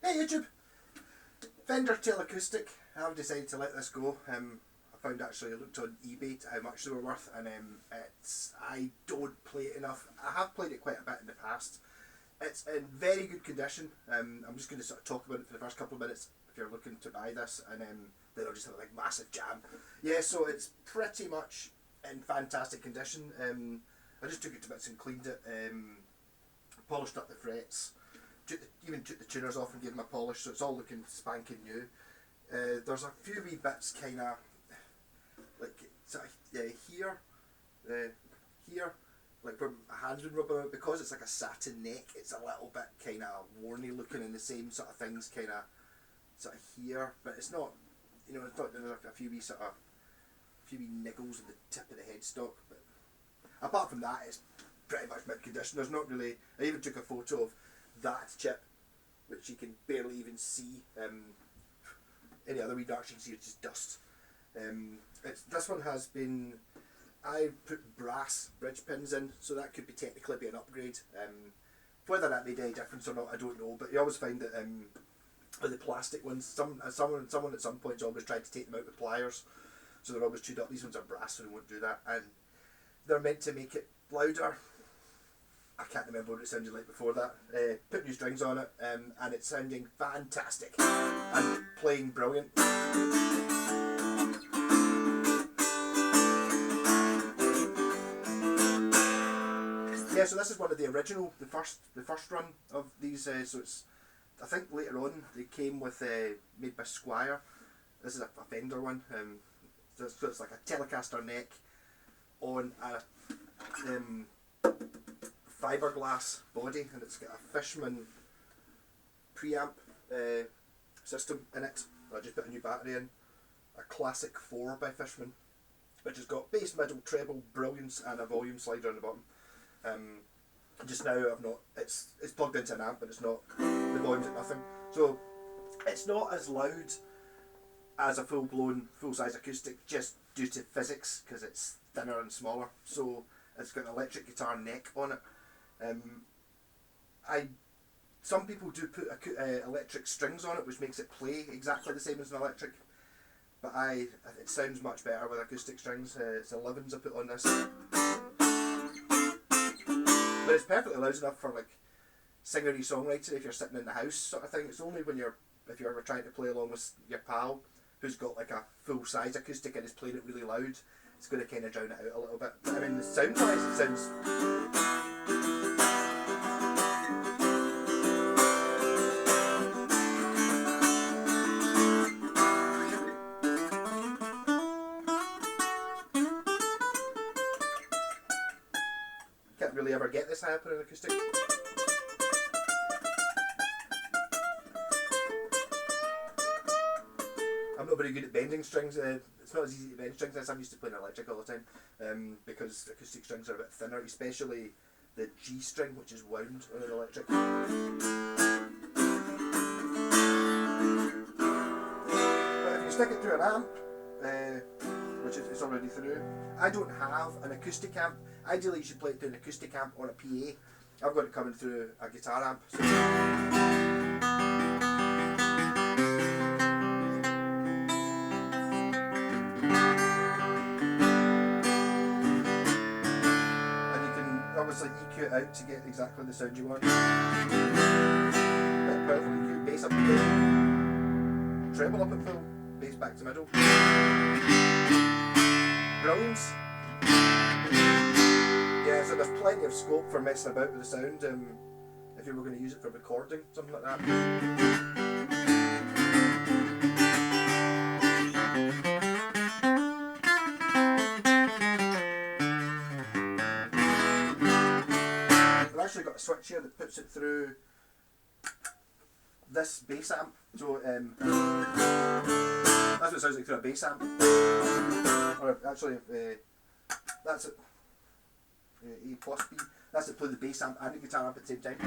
Hey YouTube! Fender Telecoustic. I've decided to let this go. I found actually I looked on eBay to how much they were worth, and I don't play it enough. I have played it quite a bit in the past. It's in very good condition. I'm just going to sort of talk about it for the first couple of minutes if you're looking to buy this, and then I'll just have a like massive jam. Yeah, so it's pretty much in fantastic condition. I just took it to bits and cleaned it, polished up the frets, even took the tuners off and gave them a polish, so it's all looking spanking new. There's a few wee bits kind of like here, like where my hand's been rubbing out, because it's like a satin neck. It's a little bit kind of worny looking, and the same sort of things kind of sort of here, but it's not, you know, it's not. There's a few wee sort of niggles at the tip of the headstock, but apart from that, it's pretty much mid condition. There's not really. I even took a photo of that chip, which you can barely even see. Any other wee darks you can see, it's just dust. This one has been. I put brass bridge pins in, so that could be technically be an upgrade. Whether that made any difference or not, I don't know. But you always find that with the plastic ones, someone at some point always tried to take them out with pliers, so they're always chewed up. These ones are brass, so they won't do that, and they're meant to make it louder. I can't remember what it sounded like before that. Put new strings on it, and it's sounding fantastic and playing brilliant. Yeah, so this is one of the original, the first run of these. So it's, I think later on they came with made by Squire. This is a Fender one. So it's like a Telecaster neck on a fiberglass body, and it's got a Fishman preamp system in it. I just put a new battery in. A Classic 4 by Fishman, which has got bass, middle, treble, brilliance, and a volume slider on the bottom. Just now I've not. It's plugged into an amp, but it's not. The volume's at nothing, so it's not as loud as a full-blown, full-size acoustic, just due to physics, because it's thinner and smaller. So it's got an electric guitar neck on it. Some people do put electric strings on it, which makes it play exactly the same as an electric. But it sounds much better with acoustic strings. It's 11s I put on this. But it's perfectly loud enough for like singery songwriter if you're sitting in the house sort of thing. It's only if you're ever trying to play along with your pal who's got like a full size acoustic and is playing it really loud, it's going to kind of drown it out a little bit. But I mean, the sound wise, it sounds. Can't really ever get this high up on an acoustic. I'm not very good at bending strings. It's not as easy to bend strings as I'm used to playing electric all the time, because acoustic strings are a bit thinner, especially the G string, which is wound on an electric. But if you stick it through an amp, which it's already through. I don't have an acoustic amp. Ideally you should play it through an acoustic amp on a PA. I've got it coming through a guitar amp. So and you can obviously EQ it out to get exactly the sound you want. Powerful EQ, bass up and down, treble up at full, bass back to middle. Brilliance. Yeah, so there's plenty of scope for messing about with the sound if you were going to use it for recording, something like that. I've actually got a switch here that puts it through this bass amp. So that's what it sounds like through a bass amp. Or actually, that's it. A plus B. That's to play the bass amp and the guitar amp at the same time.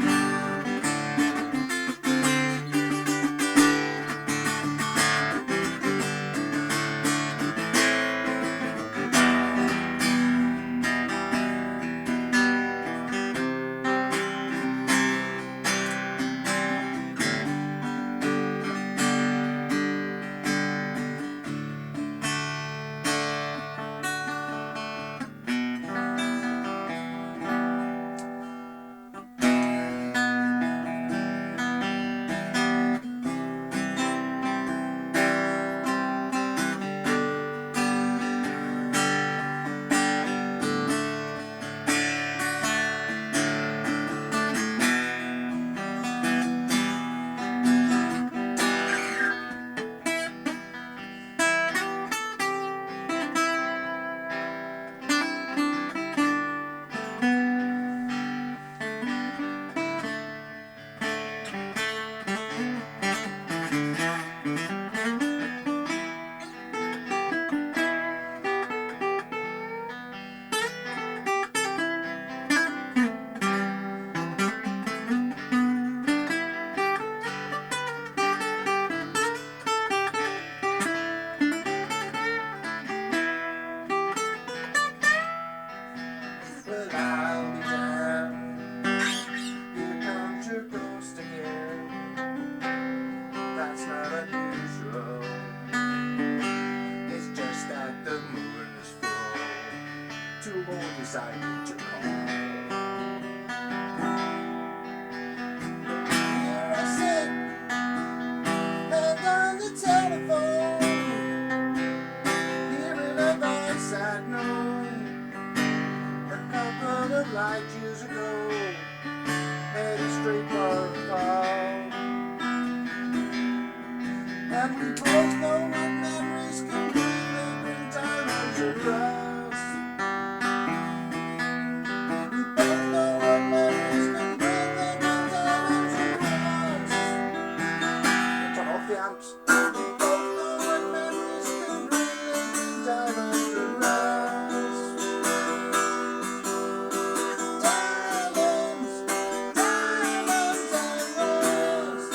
both know what memories completely bring diamonds to rust. We both know what memories completely bring diamonds to rust. Turn off the amps. We both know what memories completely bring diamonds to rust. Diamonds, diamonds and rust.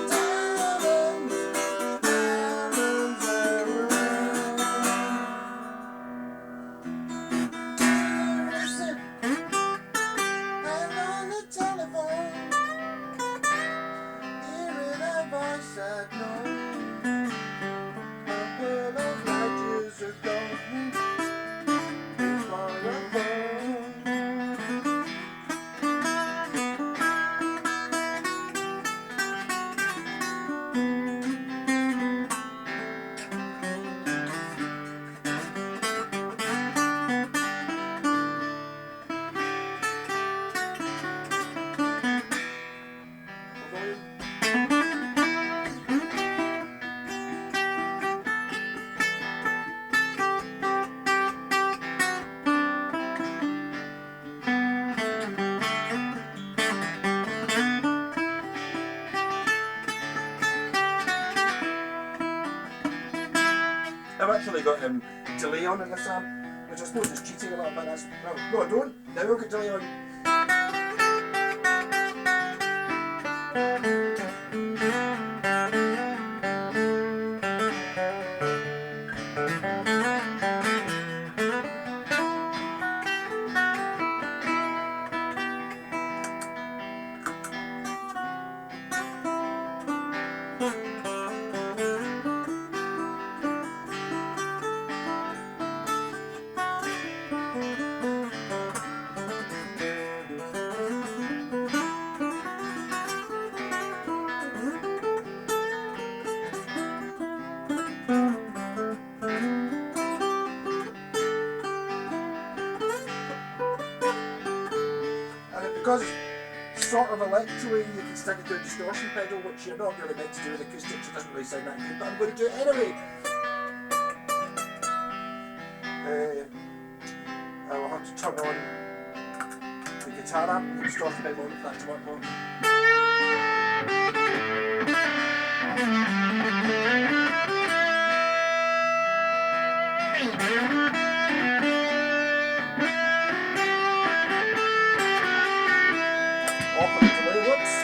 Diamonds, diamonds and rust. And on the telephone, hearing a voice I'd known a couple of light years ago. Before a phone. I've actually got delay on in this amp, which I suppose is cheating a little bit. That's, no, I don't. Now I've got delay on. Because it's sort of electro-y, you can stick it to a distortion pedal, which you're not really meant to do with acoustics. It doesn't really sound that good, but I'm going to do it anyway. I will have to turn on the guitar amp and the distortion pedal on for that to work on. Off of the delay, whoops.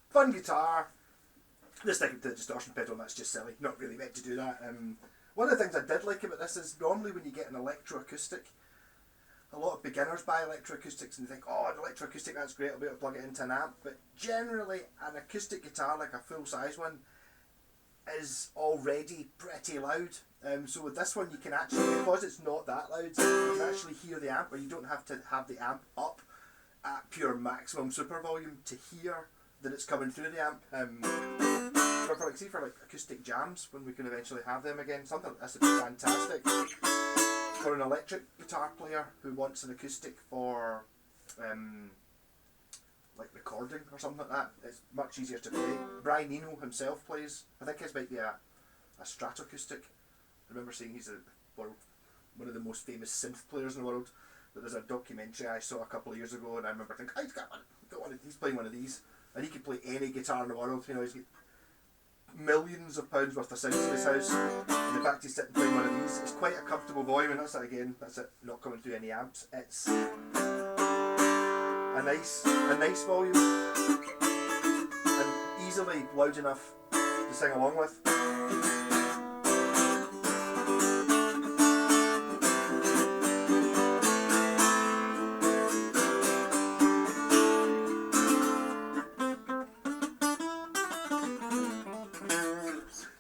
fun guitar. This thing, the distortion pedal, that's just silly. Not really meant to do that. One of the things I did like about this is normally when you get an electroacoustic, a lot of beginners buy electroacoustics and they think, oh, an electroacoustic, that's great, I'll be able to plug it into an amp. But generally, an acoustic guitar, like a full-size one, is already pretty loud. So with this one, you can actually, because it's not that loud, you can actually hear the amp, or you don't have to have the amp up at pure maximum super volume to hear that it's coming through the amp. For like acoustic jams, when we can eventually have them again, something like this would be fantastic. For an electric guitar player who wants an acoustic for like recording or something like that, it's much easier to play. Brian Eno himself plays, I think his might be a Stratocaustic. I remember saying he's one of the most famous synth players in the world. But there's a documentary I saw a couple of years ago, and I remember thinking, he's got one, he's playing one of these, and he could play any guitar in the world. You know, he's got millions of pounds worth of sounds in his house, and the fact he's sitting playing one of these, it's quite a comfortable volume, and that's it, not coming through any amps. It's a nice volume, and easily loud enough to sing along with.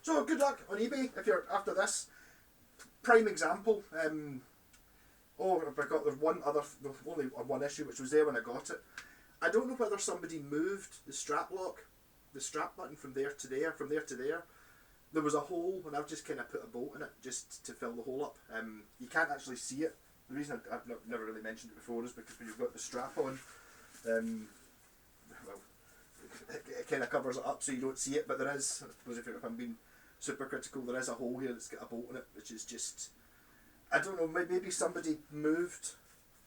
So good luck on eBay if you're after this. Prime example. There's only one issue, which was there when I got it. I don't know whether somebody moved the strap lock, the strap button from there to there, from there to there. There was a hole, and I've just kind of put a bolt in it just to fill the hole up. You can't actually see it. The reason I've never really mentioned it before is because when you've got the strap on, it kind of covers it up so you don't see it, but there is, I suppose if I'm being super critical, there is a hole here that's got a bolt in it, which is just, I don't know, maybe somebody moved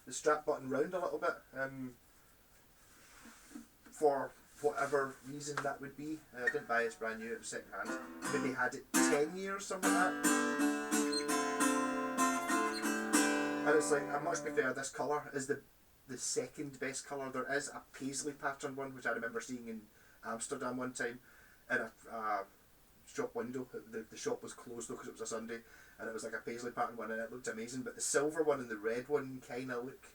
the strap button round a little bit, for whatever reason that would be. I didn't buy it brand new, it was second hand. Maybe had it 10 years, something like that. And it's like, I must be fair, this colour is the second best colour. There is a paisley pattern one, which I remember seeing in Amsterdam one time, in a shop window. The shop was closed though because it was a Sunday, and it was like a paisley pattern one, and it looked amazing. But the silver one and the red one kind of look,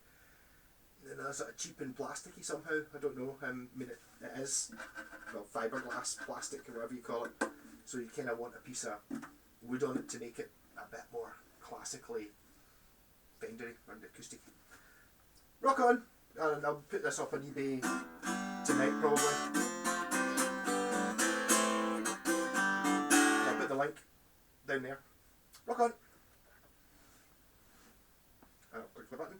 sort of cheap and plasticky somehow. I don't know. I mean, it is, well, fiberglass, plastic, or whatever you call it. So you kind of want a piece of wood on it to make it a bit more classically Fendery and acoustic. Rock on! And I'll put this up on eBay tonight probably. I'll put the link down there. Rock on! I'll click the button.